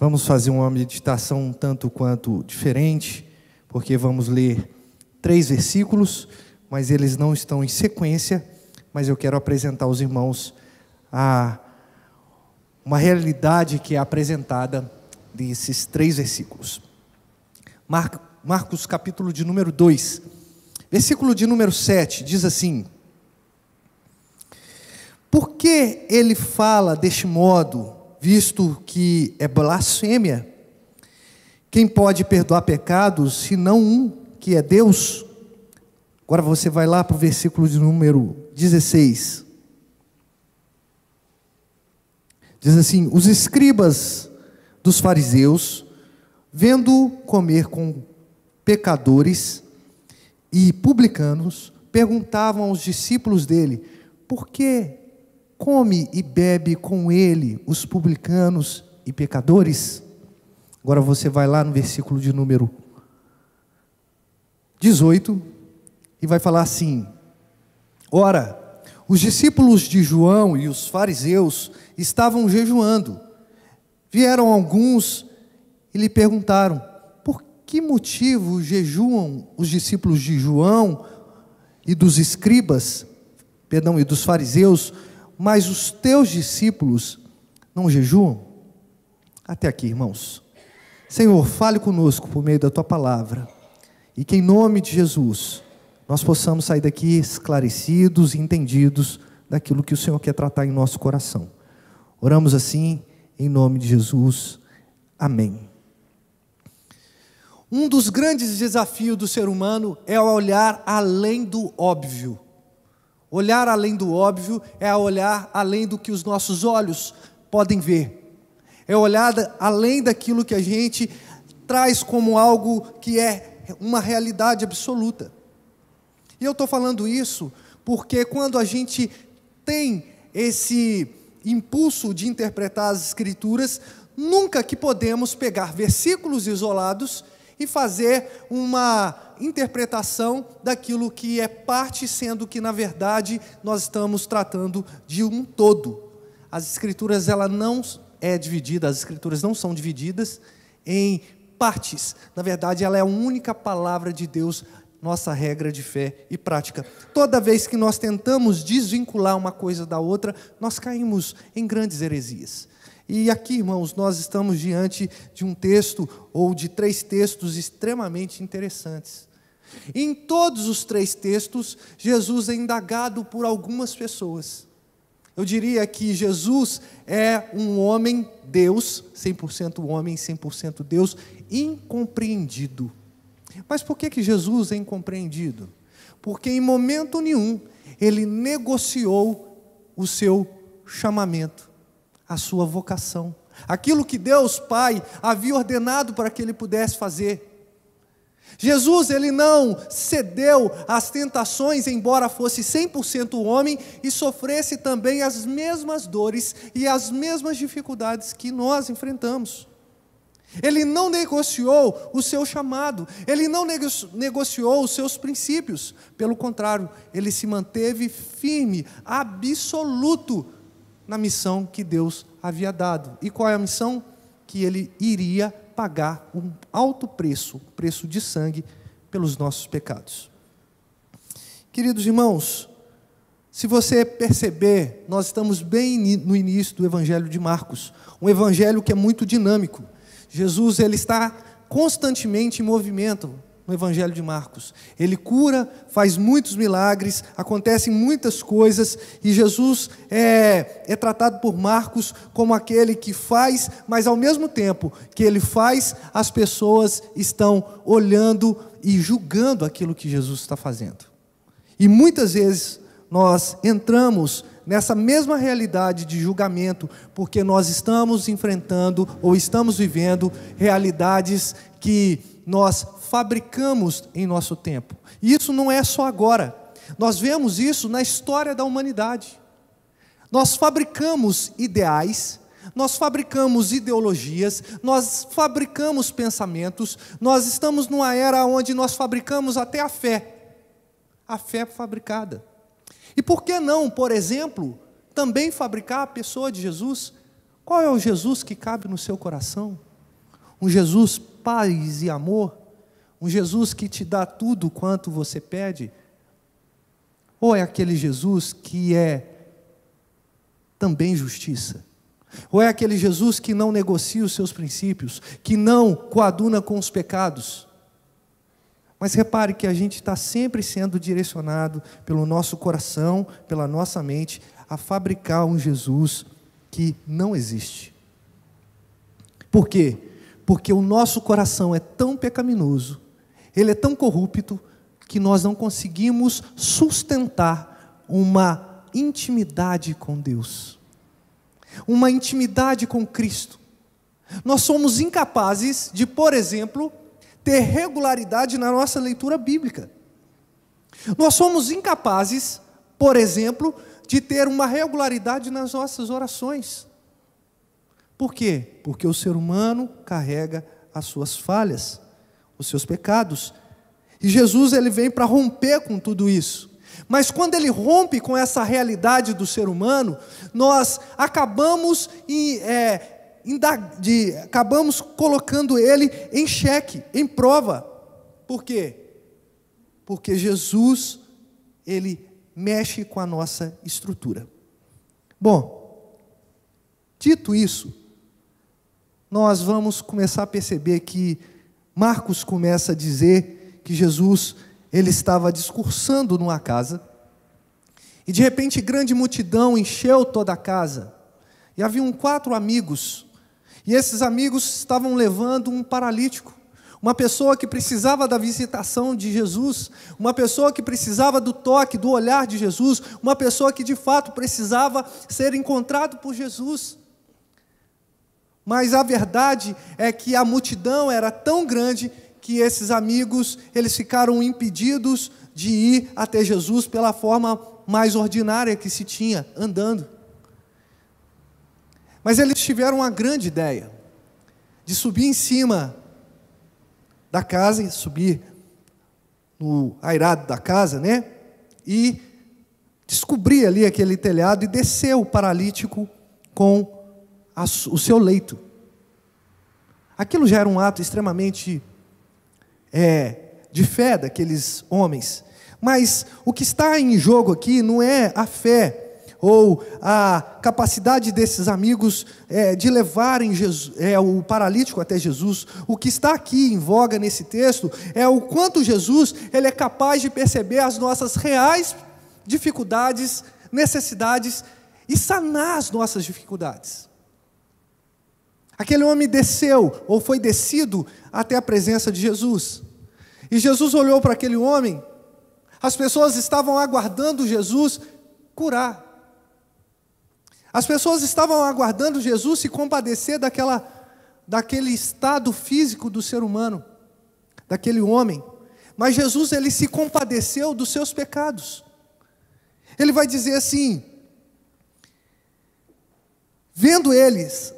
Vamos fazer uma meditação um tanto quanto diferente, porque vamos ler 3 versículos, mas eles não estão em sequência, mas eu quero apresentar aos irmãos uma realidade que é apresentada desses 3 versículos. Marcos capítulo de número 2, versículo de número 7, diz assim: por que ele fala deste modo, visto que é blasfêmia? Quem pode perdoar pecados, senão um, que é Deus? Agora você vai lá para o versículo de número 16. Diz assim: os escribas dos fariseus, vendo comer com pecadores e publicanos, perguntavam aos discípulos dele: por que come e bebe com ele os publicanos e pecadores? Agora você vai lá no versículo de número 18 e vai falar assim: ora, os discípulos de João e os fariseus estavam jejuando. Vieram alguns e lhe perguntaram: por que motivo jejuam os discípulos de João e dos escribas, e dos fariseus, mas os teus discípulos não jejuam? Até aqui, irmãos. Senhor, fale conosco por meio da tua palavra, e que em nome de Jesus nós possamos sair daqui esclarecidos e entendidos daquilo que o Senhor quer tratar em nosso coração. Oramos assim, em nome de Jesus. Amém. Um dos grandes desafios do ser humano é olhar além do óbvio. Olhar além do óbvio é olhar além do que os nossos olhos podem ver. É olhar além daquilo que a gente traz como algo que é uma realidade absoluta. E eu estou falando isso porque quando a gente tem esse impulso de interpretar as Escrituras, nunca que podemos pegar versículos isolados e fazer uma interpretação daquilo que é parte, sendo que na verdade nós estamos tratando de um todo. As Escrituras ela não é dividida, as Escrituras não são divididas em partes. Na verdade ela é a única palavra de Deus, nossa regra de fé e prática. Toda vez que nós tentamos desvincular uma coisa da outra, nós caímos em grandes heresias. E aqui, irmãos, nós estamos diante de um texto, ou de 3 textos extremamente interessantes. Em todos os 3 textos, Jesus é indagado por algumas pessoas. Eu diria que Jesus é um homem, Deus, 100% homem, 100% Deus, incompreendido. Mas por que Jesus é incompreendido? Porque em momento nenhum ele negociou o seu chamamento, a sua vocação, aquilo que Deus Pai havia ordenado para que ele pudesse fazer. Jesus ele não cedeu às tentações, embora fosse 100% homem e sofresse também as mesmas dores e as mesmas dificuldades que nós enfrentamos. Ele não negociou o seu chamado, ele não negociou os seus princípios, pelo contrário, ele se manteve firme, absoluto, na missão que Deus havia dado. E qual é a missão? Que ele iria pagar um alto preço, preço de sangue, pelos nossos pecados. Queridos irmãos, se você perceber, nós estamos bem no início do Evangelho de Marcos, um evangelho que é muito dinâmico. Jesus ele está constantemente em movimento no Evangelho de Marcos. Ele cura, faz muitos milagres, acontecem muitas coisas, e Jesus é tratado por Marcos como aquele que faz, mas ao mesmo tempo que ele faz, as pessoas estão olhando e julgando aquilo que Jesus está fazendo. E muitas vezes nós entramos nessa mesma realidade de julgamento, porque nós estamos enfrentando ou estamos vivendo realidades que nós fabricamos em nosso tempo. E isso não é só agora. Nós vemos isso na história da humanidade. Nós fabricamos ideais, nós fabricamos ideologias, nós fabricamos pensamentos, nós estamos numa era onde nós fabricamos até a fé fabricada. E por que não, por exemplo, também fabricar a pessoa de Jesus? Qual é o Jesus que cabe no seu coração? Um Jesus paz e amor? Um Jesus que te dá tudo quanto você pede? Ou é aquele Jesus que é também justiça? Ou é aquele Jesus que não negocia os seus princípios, que não coaduna com os pecados? Mas repare que a gente está sempre sendo direcionado pelo nosso coração, pela nossa mente, a fabricar um Jesus que não existe. Por quê? Porque o nosso coração é tão pecaminoso, ele é tão corrupto, que nós não conseguimos sustentar uma intimidade com Deus, uma intimidade com Cristo. Nós somos incapazes de, por exemplo, ter regularidade na nossa leitura bíblica. Nós somos incapazes, por exemplo, de ter uma regularidade nas nossas orações. Por quê? Porque o ser humano carrega as suas falhas, os seus pecados. E Jesus, ele vem para romper com tudo isso. Mas quando ele rompe com essa realidade do ser humano, nós acabamos acabamos colocando ele em xeque, em prova. Por quê? Porque Jesus, ele mexe com a nossa estrutura. Bom, dito isso, nós vamos começar a perceber que Marcos começa a dizer que Jesus, ele estava discursando numa casa, e de repente grande multidão encheu toda a casa, e haviam 4 amigos, e esses amigos estavam levando um paralítico, uma pessoa que precisava da visitação de Jesus, uma pessoa que precisava do toque, do olhar de Jesus, uma pessoa que de fato precisava ser encontrado por Jesus. Mas a verdade é que a multidão era tão grande que esses amigos, eles ficaram impedidos de ir até Jesus pela forma mais ordinária que se tinha, andando. Mas eles tiveram uma grande ideia, de subir em cima da casa, subir no airado da casa, né? E descobrir ali aquele telhado e descer o paralítico com o seu leito. Aquilo já era um ato extremamente de fé daqueles homens. Mas o que está em jogo aqui não é a fé ou a capacidade desses amigos de levarem o paralítico até Jesus. O que está aqui em voga nesse texto é o quanto Jesus, ele é capaz de perceber as nossas reais dificuldades, necessidades e sanar as nossas dificuldades. Aquele homem desceu, ou foi descido até a presença de Jesus. E Jesus olhou para aquele homem. As pessoas estavam aguardando Jesus curar. As pessoas estavam aguardando Jesus se compadecer daquele estado físico do ser humano, daquele homem. Mas Jesus, ele se compadeceu dos seus pecados. Ele vai dizer assim, vendo eles,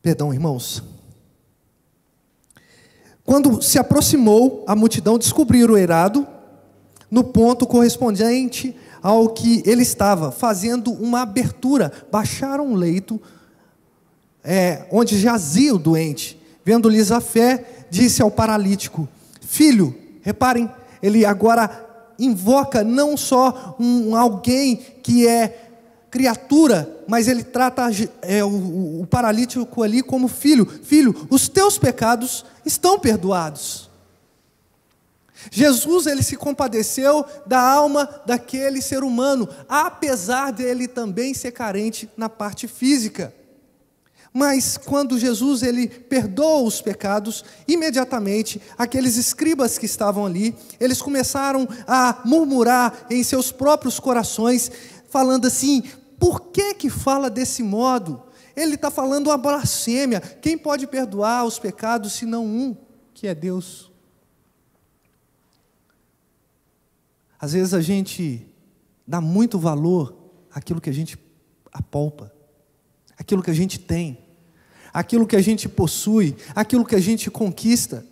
perdão, irmãos. Quando se aproximou, a multidão descobriu o eirado no ponto correspondente ao que ele estava, fazendo uma abertura. Baixaram um leito onde jazia o doente. Vendo-lhes a fé, disse ao paralítico: filho, reparem, ele agora invoca não só alguém que é criatura, mas ele trata o paralítico ali como filho. Filho, os teus pecados estão perdoados. Jesus, ele se compadeceu da alma daquele ser humano, apesar dele também ser carente na parte física. Mas quando Jesus, ele perdoa os pecados, imediatamente aqueles escribas que estavam ali, eles começaram a murmurar em seus próprios corações, falando assim: por que fala desse modo? Ele está falando uma blasfêmia. Quem pode perdoar os pecados senão um, que é Deus? Às vezes a gente dá muito valor àquilo que a gente apalpa, aquilo que a gente tem, aquilo que a gente possui, aquilo que a gente conquista.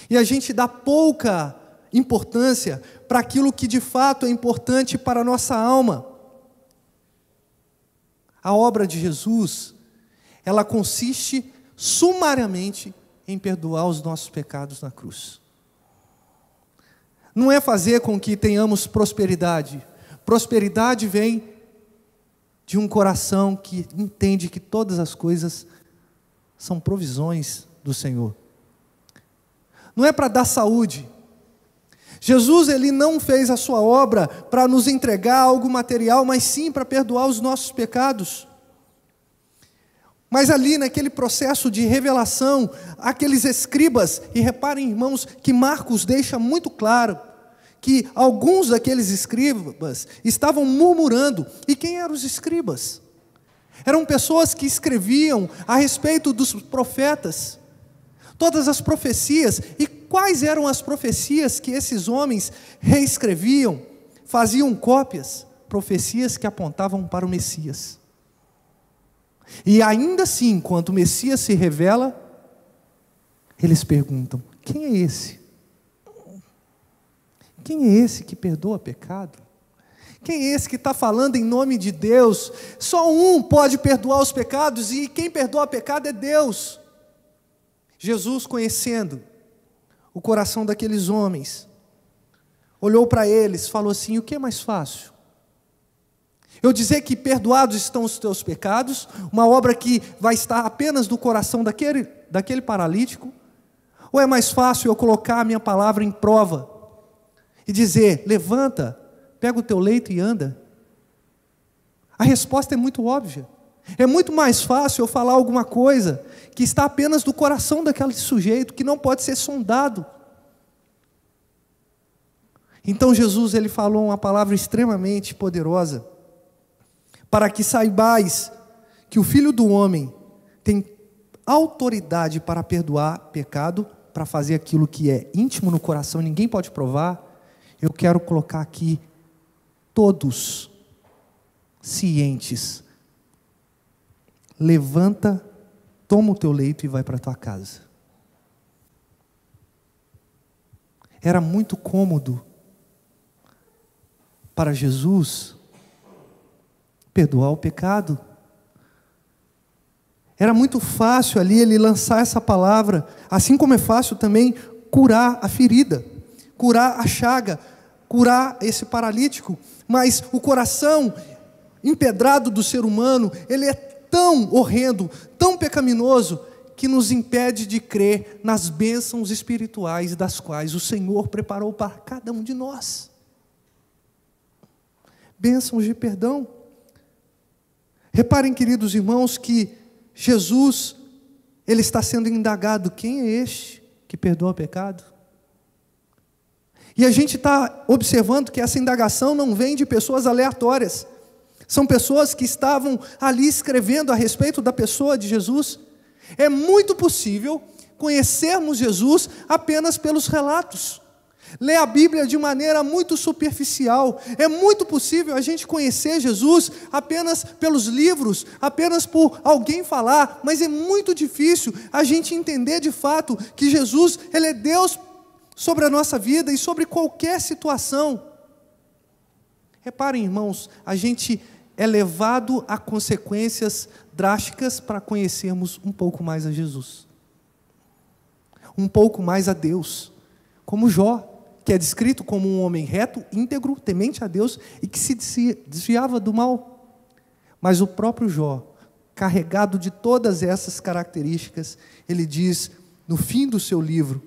E a gente dá pouca importância para aquilo que de fato é importante para a nossa alma. A obra de Jesus, ela consiste sumariamente em perdoar os nossos pecados na cruz. Não é fazer com que tenhamos prosperidade. Prosperidade vem de um coração que entende que todas as coisas são provisões do Senhor. Não é para dar saúde. Jesus, ele não fez a sua obra para nos entregar algo material, mas sim para perdoar os nossos pecados. Mas ali naquele processo de revelação, aqueles escribas, e reparem, irmãos, que Marcos deixa muito claro, que alguns daqueles escribas estavam murmurando. E quem eram os escribas? Eram pessoas que escreviam a respeito dos profetas, todas as profecias. E quais eram as profecias que esses homens reescreviam, faziam cópias? Profecias que apontavam para o Messias. E ainda assim, quando o Messias se revela, eles perguntam: quem é esse? Quem é esse que perdoa pecado? Quem é esse que está falando em nome de Deus? Só um pode perdoar os pecados, e quem perdoa pecado é Deus. Jesus, conhecendo o coração daqueles homens, olhou para eles, falou assim: o que é mais fácil? Eu dizer que perdoados estão os teus pecados, uma obra que vai estar apenas no coração daquele paralítico? Ou é mais fácil eu colocar a minha palavra em prova e dizer: levanta, pega o teu leito e anda? A resposta é muito óbvia. É muito mais fácil eu falar alguma coisa que está apenas no coração daquele sujeito, que não pode ser sondado. Então Jesus, ele falou uma palavra extremamente poderosa: para que saibais que o Filho do Homem tem autoridade para perdoar pecado, para fazer aquilo que é íntimo no coração, ninguém pode provar. Eu quero colocar aqui todos cientes. Levanta, toma o teu leito e vai para a tua casa. Era muito cômodo para Jesus perdoar o pecado. Era muito fácil ali ele lançar essa palavra, assim como é fácil também curar a ferida, curar a chaga, curar esse paralítico. Mas o coração empedrado do ser humano, ele é tão horrendo, tão pecaminoso, que nos impede de crer nas bênçãos espirituais das quais o Senhor preparou para cada um de nós. Bênçãos de perdão. Reparem, queridos irmãos, que Jesus, ele está sendo indagado: quem é este que perdoa pecado? E a gente está observando que essa indagação não vem de pessoas aleatórias. São pessoas que estavam ali escrevendo a respeito da pessoa de Jesus. É muito possível conhecermos Jesus apenas pelos relatos. Ler a Bíblia de maneira muito superficial. É muito possível a gente conhecer Jesus apenas pelos livros, apenas por alguém falar, mas é muito difícil a gente entender de fato que Jesus, ele é Deus sobre a nossa vida e sobre qualquer situação. Reparem, irmãos, a gente é levado a consequências drásticas para conhecermos um pouco mais a Jesus, um pouco mais a Deus, como Jó, que é descrito como um homem reto, íntegro, temente a Deus e que se desviava do mal. Mas o próprio Jó, carregado de todas essas características, ele diz no fim do seu livro: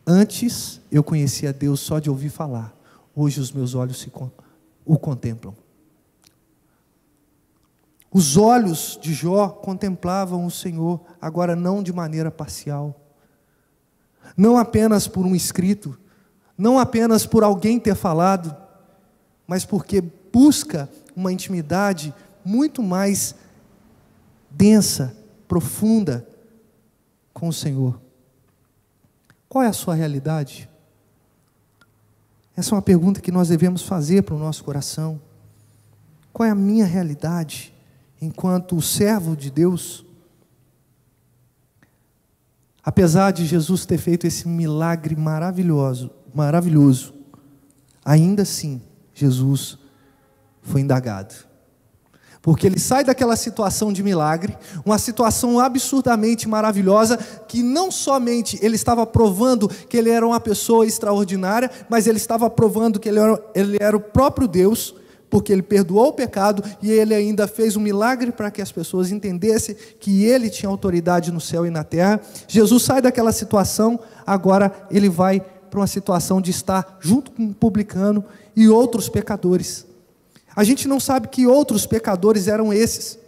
antes eu conhecia Deus só de ouvir falar, hoje os meus olhos o contemplam. Os olhos de Jó contemplavam o Senhor, agora não de maneira parcial, não apenas por um escrito, não apenas por alguém ter falado, mas porque busca uma intimidade muito mais densa, profunda com o Senhor. Qual é a sua realidade? Essa é uma pergunta que nós devemos fazer para o nosso coração. Qual é a minha realidade enquanto servo de Deus? Apesar de Jesus ter feito esse milagre maravilhoso, ainda assim, Jesus foi indagado. Porque ele sai daquela situação de milagre, uma situação absurdamente maravilhosa, que não somente ele estava provando que ele era uma pessoa extraordinária, mas ele estava provando que ele era o próprio Deus, porque ele perdoou o pecado e ele ainda fez um milagre para que as pessoas entendessem que ele tinha autoridade no céu e na terra. Jesus sai daquela situação, agora ele vai para uma situação de estar junto com um publicano e outros pecadores. A gente não sabe que outros pecadores eram esses,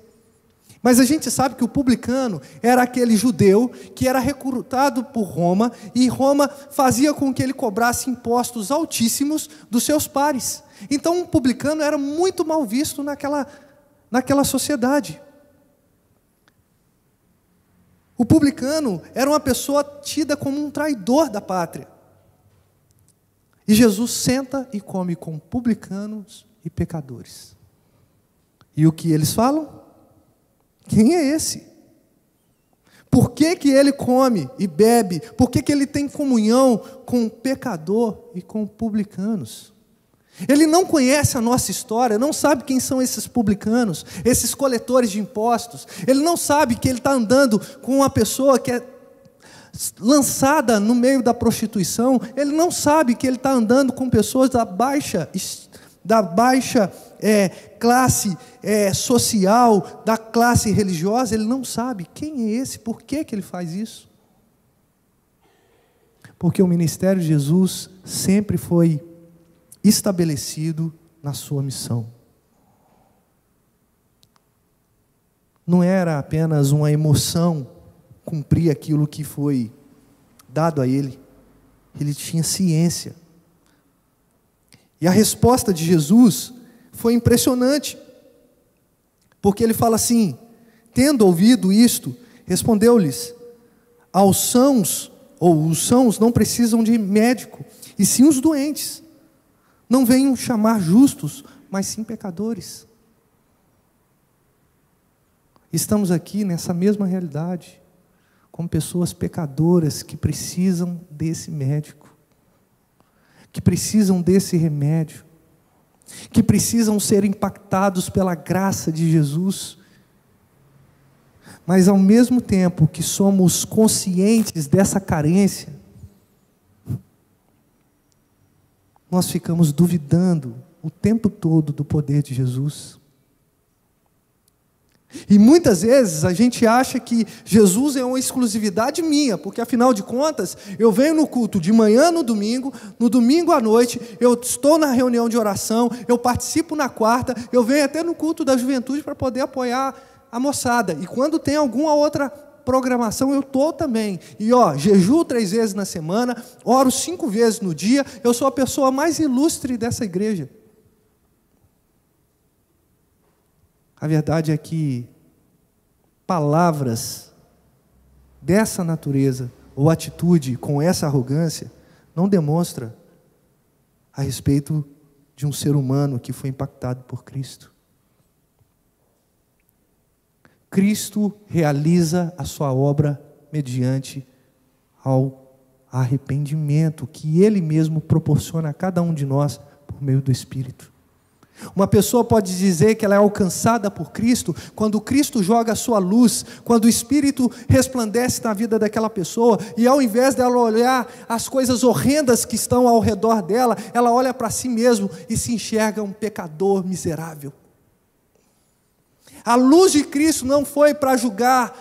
mas a gente sabe que o publicano era aquele judeu que era recrutado por Roma, e Roma fazia com que ele cobrasse impostos altíssimos dos seus pares. Então um publicano era muito mal visto naquela sociedade. O publicano era uma pessoa tida como um traidor da pátria. E Jesus senta e come com publicanos e pecadores. E o que eles falam? Quem é esse? Por que que ele come e bebe? Por que que ele tem comunhão com o pecador e com publicanos? Ele não conhece a nossa história, não sabe quem são esses publicanos, esses coletores de impostos. Ele não sabe que ele está andando com uma pessoa que é lançada no meio da prostituição. Ele não sabe que ele está andando com pessoas da baixa classe social, da classe religiosa. Ele não sabe quem é esse, por que que ele faz isso. Porque o ministério de Jesus sempre foi estabelecido na sua missão. Não era apenas uma emoção cumprir aquilo que foi dado a ele. Ele tinha ciência. E a resposta de Jesus foi impressionante, porque ele fala assim: tendo ouvido isto, respondeu-lhes: os sãos não precisam de médico, e sim os doentes. Não venham chamar justos, mas sim pecadores. Estamos aqui nessa mesma realidade, com pessoas pecadoras que precisam desse médico, que precisam desse remédio, que precisam ser impactados pela graça de Jesus. Mas ao mesmo tempo que somos conscientes dessa carência, nós ficamos duvidando o tempo todo do poder de Jesus. E muitas vezes a gente acha que Jesus é uma exclusividade minha, porque afinal de contas, eu venho no culto de manhã no domingo à noite, eu estou na reunião de oração, eu participo na quarta, eu venho até no culto da juventude para poder apoiar a moçada. E quando tem alguma outra programação, eu estou também. E jejuo 3 vezes na semana, oro 5 vezes no dia, eu sou a pessoa mais ilustre dessa igreja. A verdade é que palavras dessa natureza, ou atitude com essa arrogância, não demonstra a respeito de um ser humano que foi impactado por Cristo. Cristo realiza a sua obra mediante ao arrependimento que Ele mesmo proporciona a cada um de nós por meio do Espírito. Uma pessoa pode dizer que ela é alcançada por Cristo quando Cristo joga a sua luz, quando o Espírito resplandece na vida daquela pessoa, e ao invés dela olhar as coisas horrendas que estão ao redor dela, ela olha para si mesma e se enxerga um pecador miserável. A luz de Cristo não foi para julgar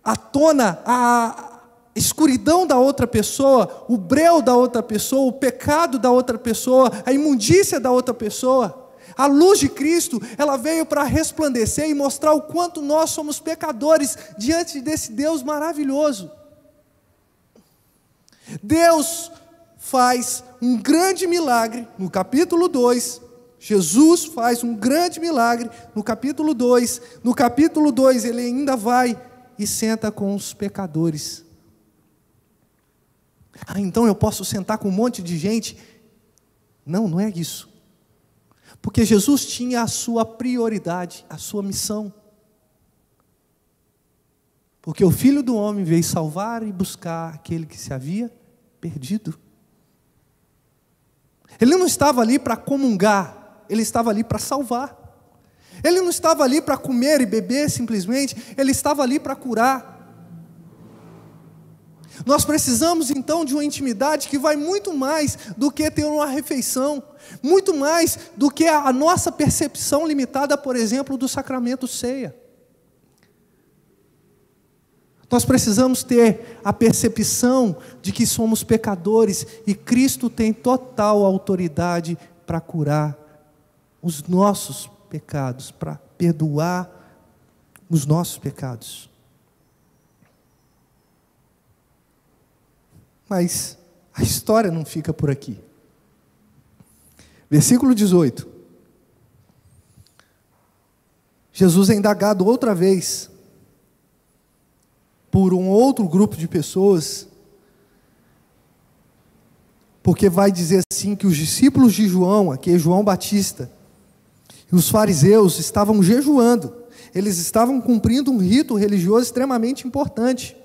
à tona a escuridão da outra pessoa, o breu da outra pessoa, o pecado da outra pessoa, a imundícia da outra pessoa. A luz de Cristo, ela veio para resplandecer e mostrar o quanto nós somos pecadores diante desse Deus maravilhoso. Deus faz um grande milagre no capítulo 2. Jesus faz um grande milagre no capítulo 2. No capítulo 2 ele ainda vai e senta com os pecadores. Então eu posso sentar com um monte de gente? Não, não é isso. Porque Jesus tinha a sua prioridade, a sua missão. Porque o Filho do Homem veio salvar e buscar aquele que se havia perdido. Ele não estava ali para comungar, ele estava ali para salvar. Ele não estava ali para comer e beber simplesmente, ele estava ali para curar. Nós precisamos então de uma intimidade que vai muito mais do que ter uma refeição, muito mais do que a nossa percepção limitada, por exemplo, do sacramento ceia. Nós precisamos ter a percepção de que somos pecadores e Cristo tem total autoridade para curar os nossos pecados, para perdoar os nossos pecados. Mas a história não fica por aqui. Versículo 18. Jesus é indagado outra vez por um outro grupo de pessoas, porque vai dizer assim que os discípulos de João, aqui é João Batista, e os fariseus estavam jejuando, eles estavam cumprindo um rito religioso extremamente importante.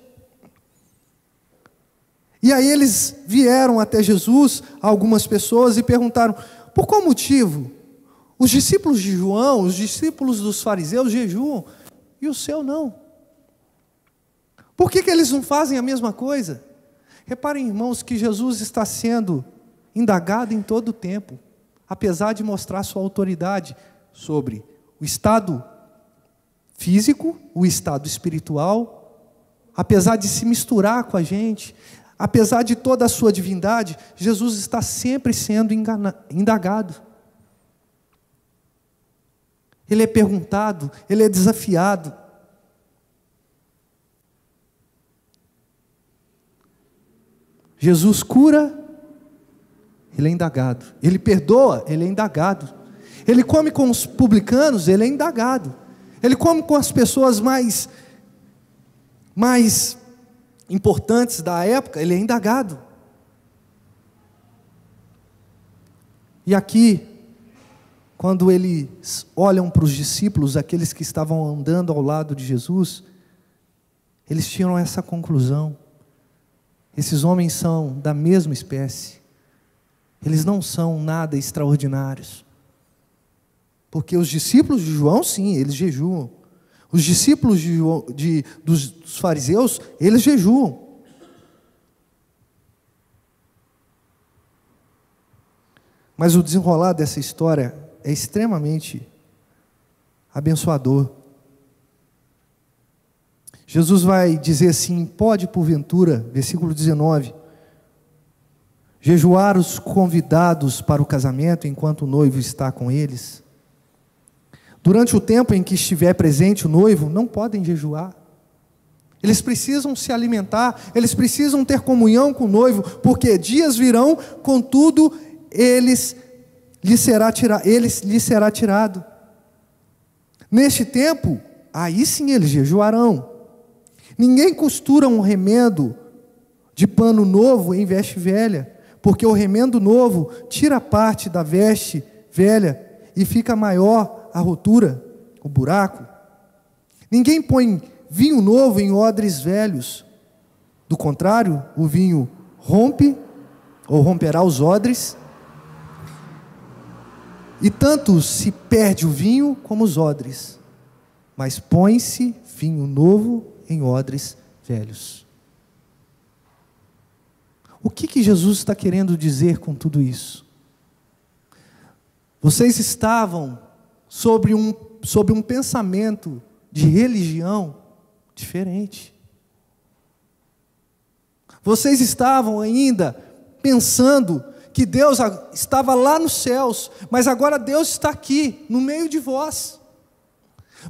E aí eles vieram até Jesus, algumas pessoas, e perguntaram: por qual motivo os discípulos de João, os discípulos dos fariseus jejuam e o seu não? Por que eles não fazem a mesma coisa? Reparem, irmãos, que Jesus está sendo indagado em todo o tempo, apesar de mostrar sua autoridade sobre o estado físico, o estado espiritual, apesar de se misturar com a gente, apesar de toda a sua divindade, Jesus está sempre sendo indagado. Ele é perguntado, ele é desafiado. Jesus cura, ele é indagado. Ele perdoa, ele é indagado. Ele come com os publicanos, ele é indagado. Ele come com as pessoas mais importantes da época, ele é indagado. E aqui, quando eles olham para os discípulos, aqueles que estavam andando ao lado de Jesus, eles tiram essa conclusão: esses homens são da mesma espécie, eles não são nada extraordinários, porque os discípulos de João, sim, eles jejuam. Os discípulos dos fariseus, eles jejuam. Mas o desenrolar dessa história é extremamente abençoador. Jesus vai dizer assim: pode porventura, versículo 19, jejuar os convidados para o casamento enquanto o noivo está com eles? Durante o tempo em que estiver presente o noivo, não podem jejuar. Eles precisam se alimentar, eles precisam ter comunhão com o noivo, porque dias virão, contudo, lhe será tirado. Neste tempo, aí sim eles jejuarão. Ninguém costura um remendo de pano novo em veste velha, porque o remendo novo tira parte da veste velha e fica maior a rotura, o buraco. Ninguém põe vinho novo em odres velhos. Do contrário, o vinho rompe, ou romperá os odres, e tanto se perde o vinho como os odres. Mas põe-se vinho novo em odres velhos. O que Jesus está querendo dizer com tudo isso? Vocês estavam sobre um pensamento de religião diferente. Vocês estavam ainda pensando que Deus estava lá nos céus, mas agora Deus está aqui, no meio de vós.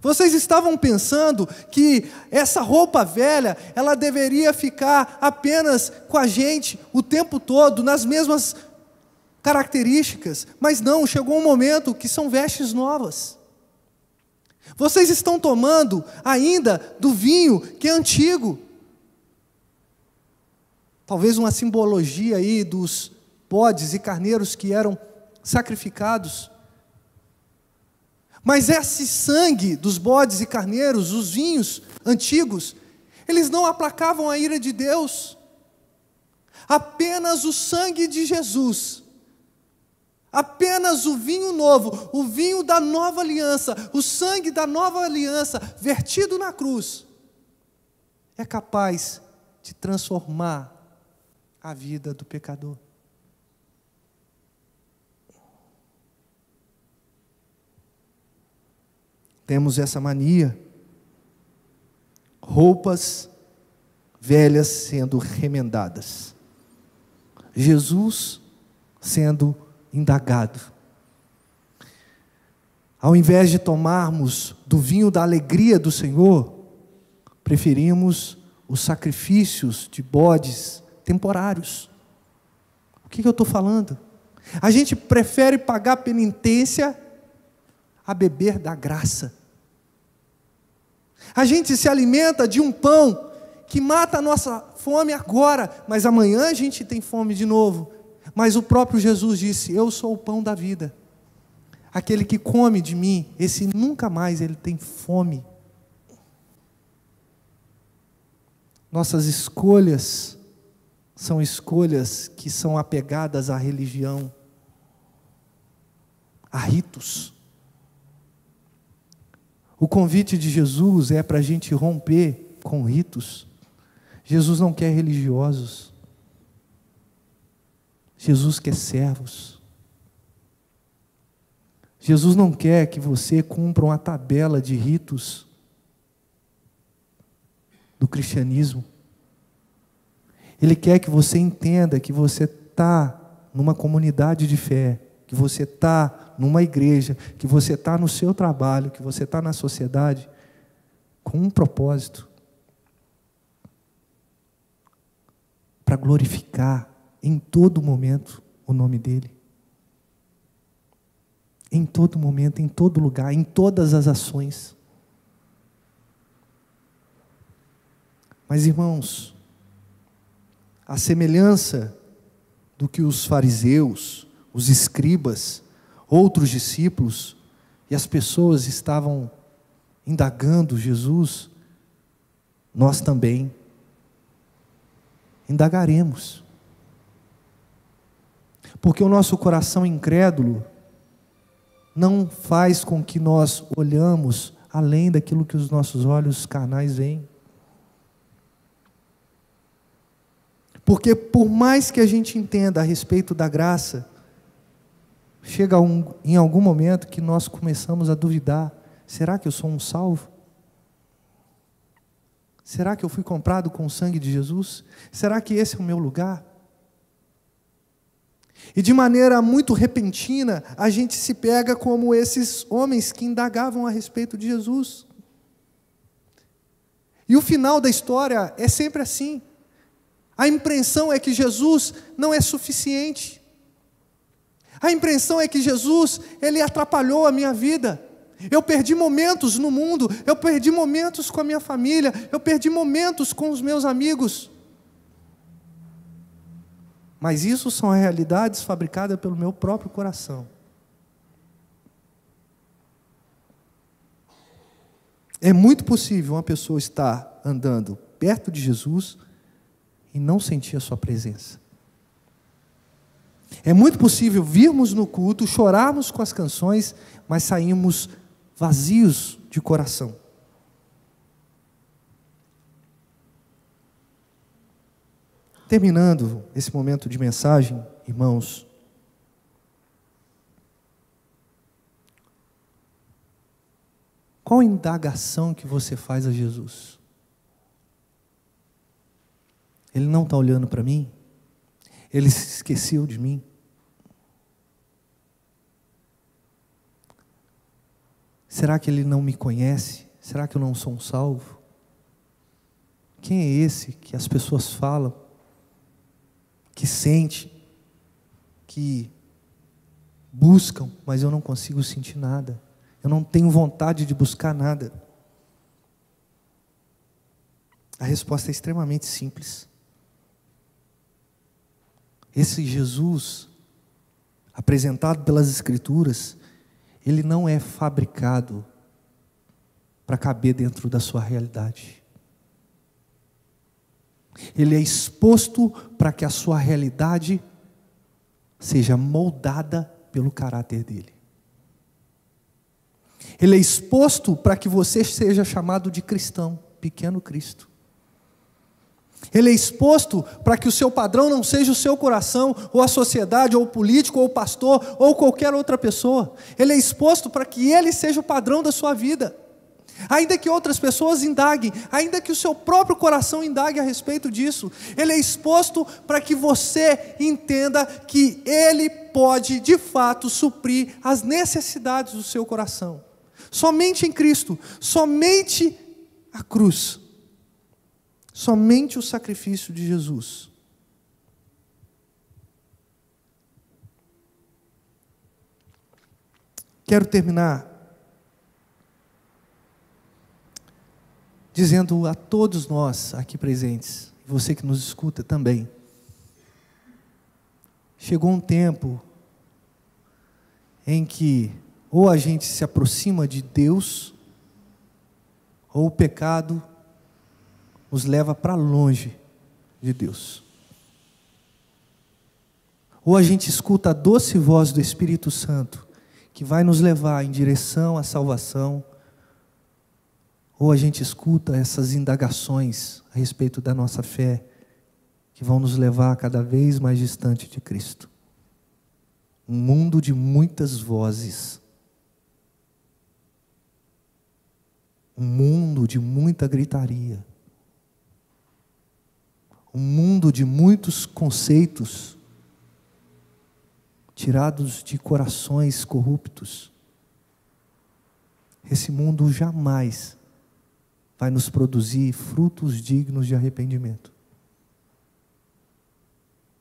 Vocês estavam pensando que essa roupa velha, ela deveria ficar apenas com a gente o tempo todo, nas mesmas características, mas não, chegou um momento que são vestes novas. Vocês estão tomando ainda do vinho que é antigo. Talvez uma simbologia aí dos bodes e carneiros que eram sacrificados. Mas esse sangue dos bodes e carneiros, os vinhos antigos, eles não aplacavam a ira de Deus. Apenas o sangue de Jesus Apenas o vinho novo, o vinho da nova aliança, o sangue da nova aliança, vertido na cruz, é capaz de transformar a vida do pecador. Temos essa mania, roupas velhas sendo remendadas, Jesus sendo indagado. Ao invés de tomarmos do vinho da alegria do Senhor, preferimos os sacrifícios de bodes temporários. O que eu estou falando? A gente prefere pagar penitência a beber da graça. A gente se alimenta de um pão que mata a nossa fome agora, mas amanhã a gente tem fome de novo. Mas o próprio Jesus disse: eu sou o pão da vida. Aquele que come de mim, esse nunca mais ele tem fome. Nossas escolhas são escolhas que são apegadas à religião, a ritos. O convite de Jesus é para a gente romper com ritos. Jesus não quer religiosos. Jesus quer servos. Jesus não quer que você cumpra uma tabela de ritos do cristianismo. Ele quer que você entenda que você está numa comunidade de fé, que você está numa igreja, que você está no seu trabalho, que você está na sociedade, com um propósito: para glorificar em todo momento o nome dEle. Em todo momento, em todo lugar, em todas as ações. Mas, irmãos, a semelhança do que os fariseus, os escribas, outros discípulos e as pessoas estavam indagando Jesus, nós também indagaremos. Porque o nosso coração incrédulo não faz com que nós olhamos além daquilo que os nossos olhos carnais veem. Porque por mais que a gente entenda a respeito da graça, chega em algum momento que nós começamos a duvidar: será que eu sou um salvo? Será que eu fui comprado com o sangue de Jesus? Será que esse é o meu lugar? E de maneira muito repentina, a gente se pega como esses homens que indagavam a respeito de Jesus. E o final da história é sempre assim. A impressão é que Jesus não é suficiente. A impressão é que Jesus, ele atrapalhou a minha vida. Eu perdi momentos no mundo, eu perdi momentos com a minha família, eu perdi momentos com os meus amigos. Mas isso são realidades fabricadas pelo meu próprio coração. É muito possível uma pessoa estar andando perto de Jesus e não sentir a sua presença. É muito possível virmos no culto, chorarmos com as canções, mas sairmos vazios de coração. Terminando esse momento de mensagem, irmãos, qual a indagação que você faz a Jesus? Ele não está olhando para mim? Ele se esqueceu de mim? Será que Ele não me conhece? Será que eu não sou um salvo? Quem é esse que as pessoas falam, que sente, que buscam, mas eu não consigo sentir nada? Eu não tenho vontade de buscar nada. A resposta é extremamente simples. Esse Jesus, apresentado pelas Escrituras, ele não é fabricado para caber dentro da sua realidade. Ele é exposto para que a sua realidade seja moldada pelo caráter dele. Ele é exposto para que você seja chamado de cristão, pequeno Cristo. Ele é exposto para que o seu padrão não seja o seu coração, ou a sociedade, ou o político, ou o pastor, ou qualquer outra pessoa. Ele é exposto para que ele seja o padrão da sua vida. Ainda que outras pessoas indaguem, ainda que o seu próprio coração indague a respeito disso, ele é exposto para que você entenda que ele pode, de fato, suprir as necessidades do seu coração. Somente em Cristo, somente a cruz, somente o sacrifício de Jesus. Quero terminar dizendo a todos nós aqui presentes, você que nos escuta também, chegou um tempo em que ou a gente se aproxima de Deus, ou o pecado nos leva para longe de Deus. Ou a gente escuta a doce voz do Espírito Santo, que vai nos levar em direção à salvação, ou a gente escuta essas indagações a respeito da nossa fé, que vão nos levar cada vez mais distante de Cristo. Um mundo de muitas vozes. Um mundo de muita gritaria. Um mundo de muitos conceitos tirados de corações corruptos. Esse mundo jamais vai nos produzir frutos dignos de arrependimento.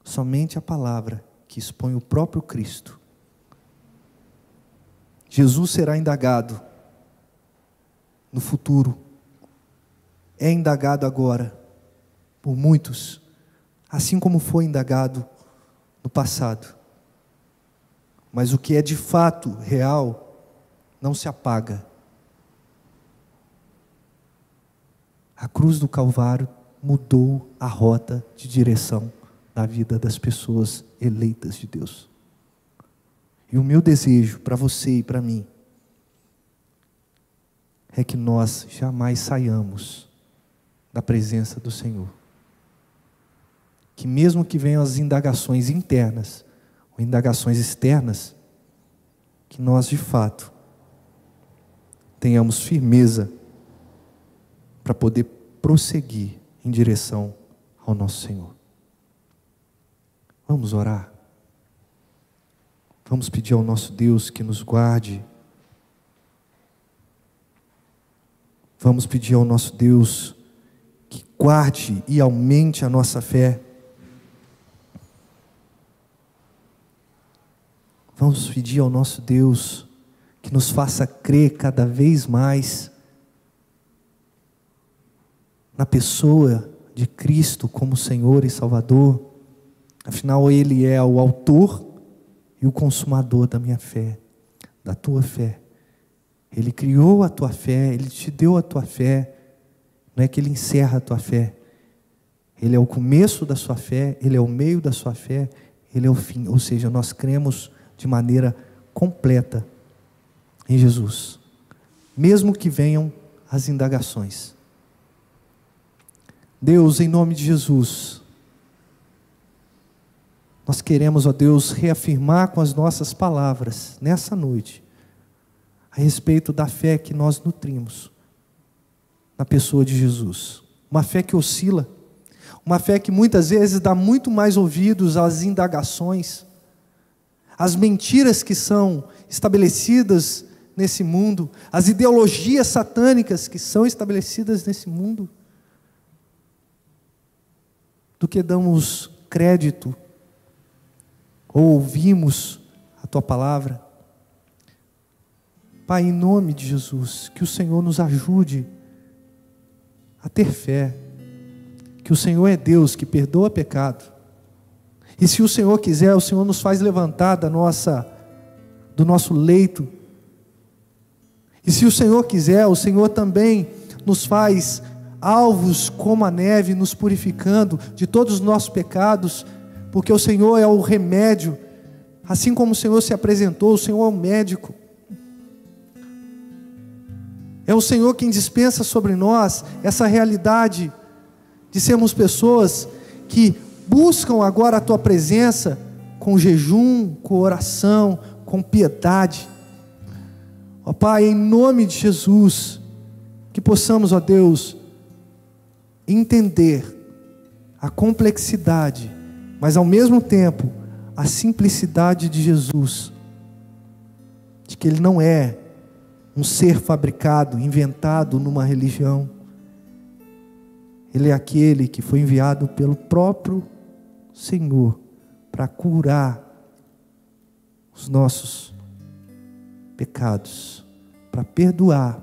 Somente a palavra que expõe o próprio Cristo. Jesus será indagado no futuro, é indagado agora por muitos, assim como foi indagado no passado. Mas o que é de fato real não se apaga. A cruz do Calvário mudou a rota de direção da vida das pessoas eleitas de Deus. E o meu desejo para você e para mim é que nós jamais saiamos da presença do Senhor. Que mesmo que venham as indagações internas, ou indagações externas, que nós de fato tenhamos firmeza para poder prosseguir em direção ao nosso Senhor. Vamos orar. Vamos pedir ao nosso Deus que nos guarde. Vamos pedir ao nosso Deus que guarde e aumente a nossa fé. Vamos pedir ao nosso Deus que nos faça crer cada vez mais na pessoa de Cristo como Senhor e Salvador. Afinal, Ele é o autor e o consumador da minha fé, da tua fé. Ele criou a tua fé, Ele te deu a tua fé. Não é que Ele encerra a tua fé. Ele é o começo da sua fé, Ele é o meio da sua fé, Ele é o fim. Ou seja, nós cremos de maneira completa em Jesus, mesmo que venham as indagações. Deus, em nome de Jesus, nós queremos, ó Deus, reafirmar com as nossas palavras, nessa noite, a respeito da fé que nós nutrimos na pessoa de Jesus. Uma fé que oscila, uma fé que muitas vezes dá muito mais ouvidos às indagações, às mentiras que são estabelecidas nesse mundo, às ideologias satânicas que são estabelecidas nesse mundo, do que damos crédito ou ouvimos a tua palavra. Pai, em nome de Jesus, que o Senhor nos ajude a ter fé, que o Senhor é Deus que perdoa pecado, e se o Senhor quiser, o Senhor nos faz levantar do nosso leito, e se o Senhor quiser, o Senhor também nos faz alvos como a neve, nos purificando de todos os nossos pecados, porque o Senhor é o remédio Assim como o Senhor se apresentou, o Senhor é o médico. É o Senhor quem dispensa sobre nós essa realidade de sermos pessoas que buscam agora a Tua presença com jejum, com oração, com piedade. Ó Pai, em nome de Jesus, que possamos, ó Deus, entender a complexidade, mas ao mesmo tempo a simplicidade de Jesus, de que Ele não é um ser fabricado, inventado numa religião. Ele é aquele que foi enviado pelo próprio Senhor para curar os nossos pecados, para perdoar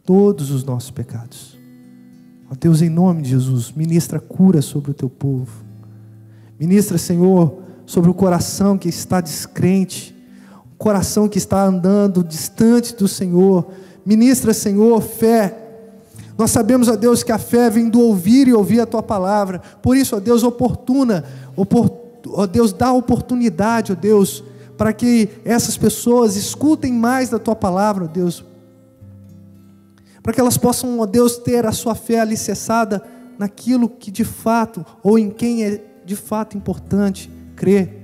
todos os nossos pecados. Ó Deus, em nome de Jesus, ministra cura sobre o Teu povo. Ministra, Senhor, sobre o coração que está descrente, o coração que está andando distante do Senhor. Ministra, Senhor, fé. Nós sabemos, ó Deus, que a fé vem do ouvir e ouvir a Tua palavra. Por isso, ó Deus, ó Deus, dá oportunidade, ó Deus, para que essas pessoas escutem mais da Tua palavra, ó Deus, para que elas possam, ó Deus, ter a sua fé alicerçada naquilo que de fato, ou em quem é de fato importante crer.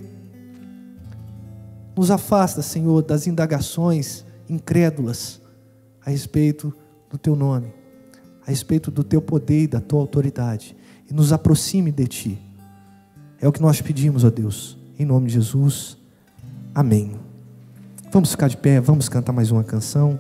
Nos afasta, Senhor, das indagações incrédulas a respeito do Teu nome, a respeito do Teu poder e da Tua autoridade, e nos aproxime de Ti. É o que nós pedimos, ó Deus, em nome de Jesus, amém. Vamos ficar de pé, vamos cantar mais uma canção.